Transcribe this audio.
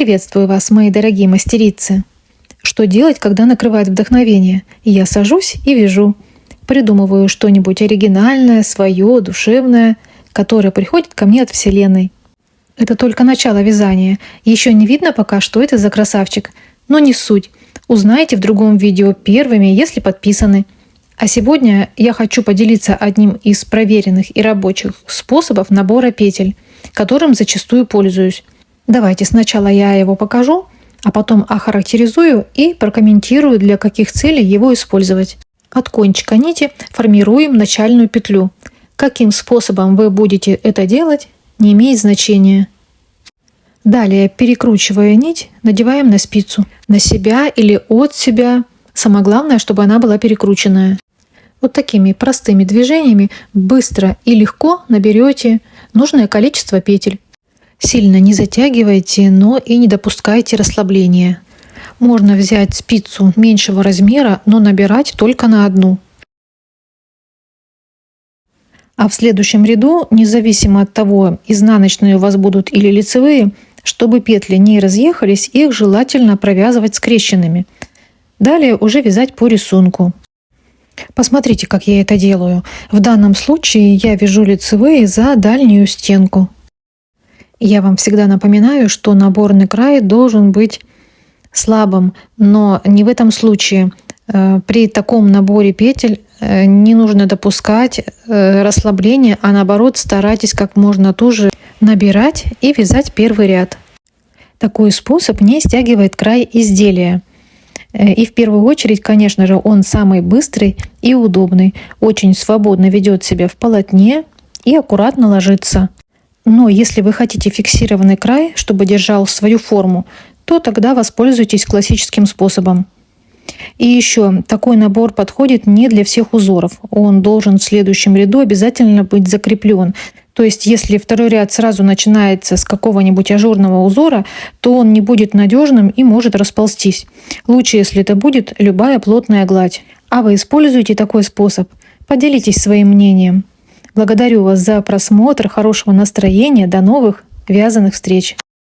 Приветствую вас, мои дорогие мастерицы! Что делать, когда накрывает вдохновение? Я сажусь и вяжу. Придумываю что-нибудь оригинальное, свое, душевное, которое приходит ко мне от Вселенной. Это только начало вязания. Еще не видно пока, что это за красавчик. Но не суть. Узнаете в другом видео первыми, если подписаны. А сегодня я хочу поделиться одним из проверенных и рабочих способов набора петель, которым зачастую пользуюсь. Давайте сначала я его покажу, а потом охарактеризую и прокомментирую, для каких целей его использовать. От кончика нити формируем начальную петлю. Каким способом вы будете это делать, не имеет значения. Далее, перекручивая нить, надеваем на спицу. На себя или от себя. Самое главное, чтобы она была перекрученная. Вот такими простыми движениями быстро и легко наберете нужное количество петель. Сильно не затягивайте, но и не допускайте расслабления. Можно взять спицу меньшего размера, но набирать только на одну. А в следующем ряду, независимо от того, изнаночные у вас будут или лицевые, чтобы петли не разъехались, их желательно провязывать скрещенными. Далее уже вязать по рисунку. Посмотрите, как я это делаю. В данном случае я вяжу лицевые за дальнюю стенку. Я вам всегда напоминаю, что наборный край должен быть слабым, но не в этом случае. При таком наборе петель не нужно допускать расслабления, а наоборот старайтесь как можно туже набирать и вязать первый ряд. Такой способ не стягивает край изделия. И в первую очередь, конечно же, он самый быстрый и удобный. Очень свободно ведет себя в полотне и аккуратно ложится. Но если вы хотите фиксированный край, чтобы держал свою форму, то тогда воспользуйтесь классическим способом. И еще, такой набор подходит не для всех узоров. Он должен в следующем ряду обязательно быть закреплен. То есть, если второй ряд сразу начинается с какого-нибудь ажурного узора, то он не будет надежным и может расползтись. Лучше, если это будет любая плотная гладь. А вы используете такой способ? Поделитесь своим мнением. Благодарю вас за просмотр, хорошего настроения, до новых вязаных встреч!